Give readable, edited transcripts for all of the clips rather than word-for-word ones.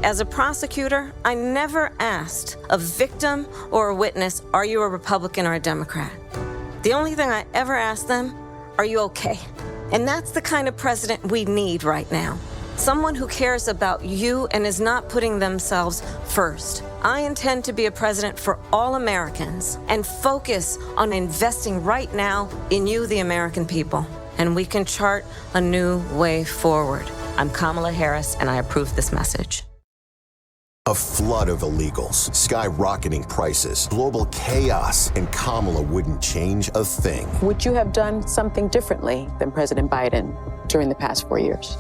As a prosecutor, I never asked a victim or a witness, are you a Republican or a Democrat? The only thing I ever asked them, are you okay? And that's the kind of president we need right now. Someone who cares about you and is not putting themselves first. I intend to be a president for all Americans and focus on investing right now in you, the American people. And we can chart a new way forward. I'm Kamala Harris, and I approve this message. A flood of illegals, skyrocketing prices, global chaos, and Kamala wouldn't change a thing. Would you have done something differently than President Biden during the past 4 years?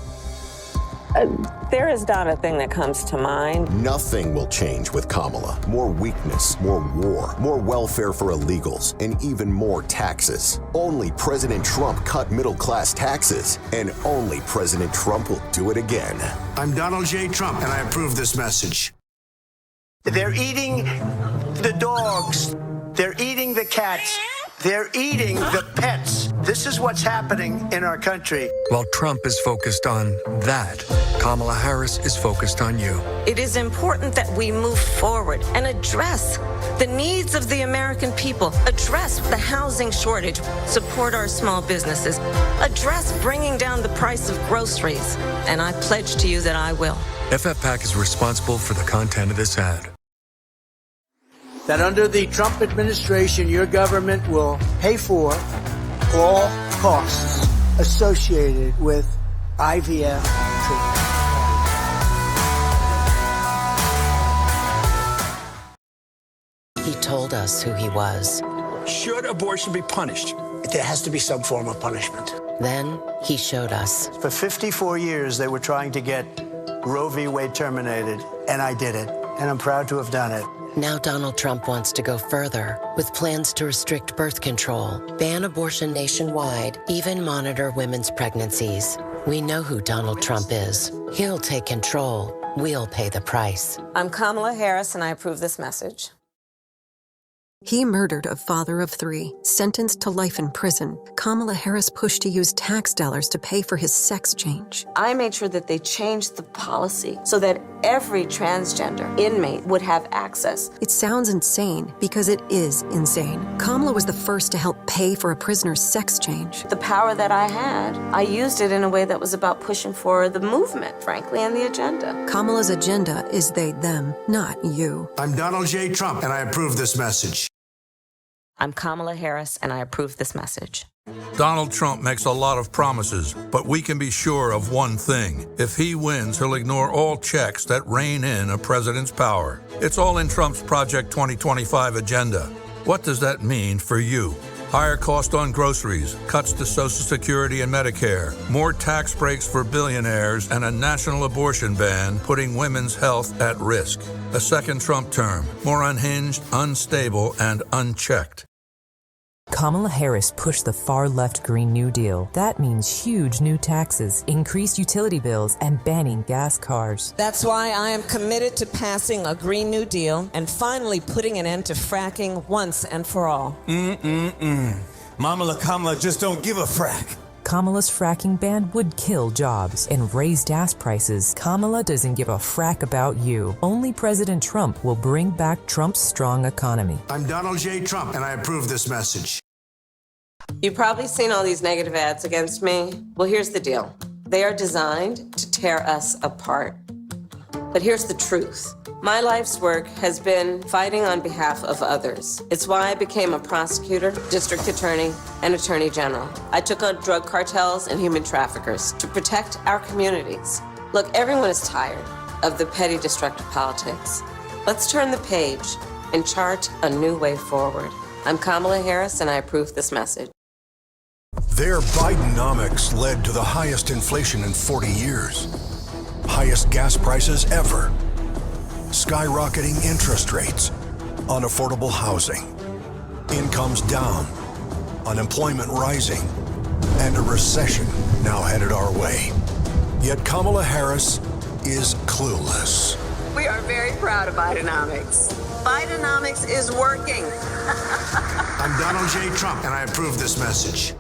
There is not a thing that comes to mind. Nothing will change with Kamala. More weakness, more war, more welfare for illegals, and even more taxes. Only President Trump cut middle-class taxes, and only President Trump will do it again. I'm Donald J. Trump, and I approve this message. They're eating the dogs. They're eating the cats. They're eating the pets. This is what's happening in our country. While Trump is focused on that, Kamala Harris is focused on you. It is important that we move forward and address the needs of the American people, address the housing shortage, support our small businesses, address bringing down the price of groceries, and I pledge to you that I will. FFPAC is responsible for the content of this ad. That under the Trump administration, your government will pay for all costs associated with IVF treatment. He told us who he was. Should abortion be punished? There has to be some form of punishment. Then he showed us. For 54 years, they were trying to get Roe v. Wade terminated, and I did it, and I'm proud to have done it. Now Donald Trump wants to go further with plans to restrict birth control, ban abortion nationwide, even monitor women's pregnancies. We know who Donald Trump is. He'll take control. We'll pay the price. I'm Kamala Harris, and I approve this message. He murdered a father of 3, sentenced to life in prison. Kamala Harris pushed to use tax dollars to pay for his sex change. I made sure that they changed the policy so that every transgender inmate would have access. It sounds insane because it is insane. Kamala was the first to help pay for a prisoner's sex change. The power that I had, I used it in a way that was about pushing for the movement, frankly, and the agenda. Kamala's agenda is they, them, not you. I'm Donald J. Trump, and I approve this message. I'm Kamala Harris, and I approve this message. Donald Trump makes a lot of promises, but we can be sure of one thing. If he wins, he'll ignore all checks that rein in a president's power. It's all in Trump's Project 2025 agenda. What does that mean for you? Higher cost on groceries, cuts to Social Security and Medicare, more tax breaks for billionaires, and a national abortion ban putting women's health at risk. A second Trump term, more unhinged, unstable, and unchecked. Kamala Harris pushed the far-left Green New Deal. That means huge new taxes, increased utility bills, and banning gas cars. That's why I am committed to passing a Green New Deal and finally putting an end to fracking once and for all. Mama Kamala just don't give a frack. Kamala's fracking ban would kill jobs and raise gas prices. Kamala doesn't give a frack about you. Only President Trump will bring back Trump's strong economy. I'm Donald J. Trump, and I approve this message. You've probably seen all these negative ads against me. Well, here's the deal. They are designed to tear us apart. But here's the truth. My life's work has been fighting on behalf of others. It's why I became a prosecutor, district attorney, and attorney general. I took on drug cartels and human traffickers to protect our communities. Look, everyone is tired of the petty, destructive politics. Let's turn the page and chart a new way forward. I'm Kamala Harris, and I approve this message. Their Bidenomics led to the highest inflation in 40 years, highest gas prices ever, skyrocketing interest rates, unaffordable housing, incomes down, unemployment rising, and a recession now headed our way. Yet Kamala Harris is clueless. We are very proud of Bidenomics. Bidenomics is working. I'm Donald J. Trump, and I approve this message.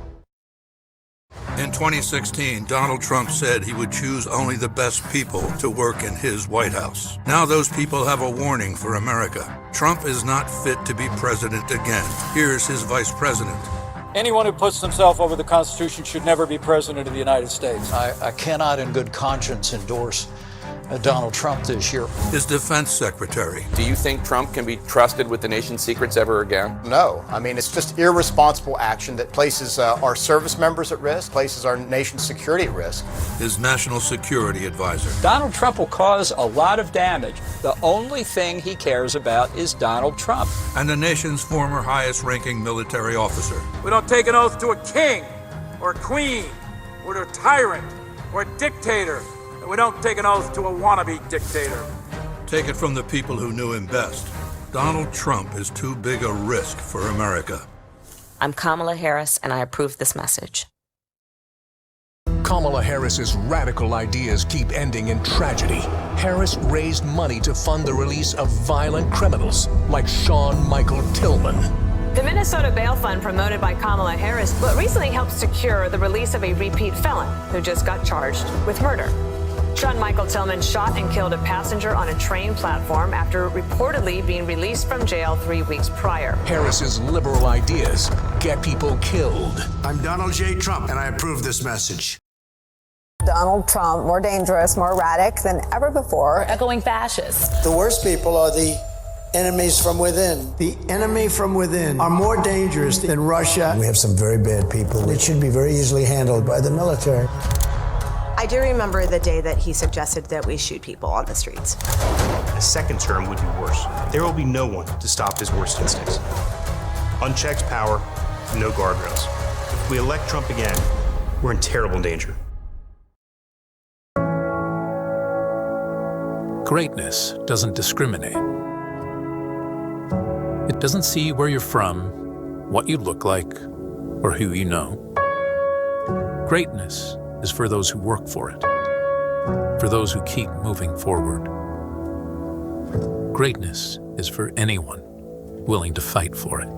In 2016, Donald Trump said he would choose only the best people to work in his White House. Now those people have a warning for America. Trump is not fit to be president again. Here's his vice president. Anyone who puts himself over the Constitution should never be president of the United States. I cannot in good conscience endorse Donald Trump this year. His defense secretary. Do you think Trump can be trusted with the nation's secrets ever again? No. I mean, it's just irresponsible action that places our service members at risk, places our nation's security at risk. His national security advisor. Donald Trump will cause a lot of damage. The only thing he cares about is Donald Trump. And the nation's former highest-ranking military officer. We don't take an oath to a king or a queen or to a tyrant or a dictator. We don't take an oath to a wannabe dictator. Take it from the people who knew him best. Donald Trump is too big a risk for America. I'm Kamala Harris, and I approve this message. Kamala Harris's radical ideas keep ending in tragedy. Harris raised money to fund the release of violent criminals like Sean Michael Tillman. The Minnesota Bail Fund, promoted by Kamala Harris, recently helped secure the release of a repeat felon who just got charged with murder. Sean Michael Tillman shot and killed a passenger on a train platform after reportedly being released from jail 3 weeks prior. Harris's liberal ideas get people killed. I'm Donald J. Trump, and I approve this message. Donald Trump, more dangerous, more erratic than ever before. Echoing fascists. The worst people are the enemies from within. The enemy from within are more dangerous than Russia. We have some very bad people. It should be very easily handled by the military. I do remember the day that he suggested that we shoot people on the streets. A second term would be worse. There will be no one to stop his worst instincts. Unchecked power, no guardrails. If we elect Trump again, we're in terrible danger. Greatness doesn't discriminate. It doesn't see where you're from, what you look like, or who you know. Greatness is for those who work for it, for those who keep moving forward. Greatness is for anyone willing to fight for it.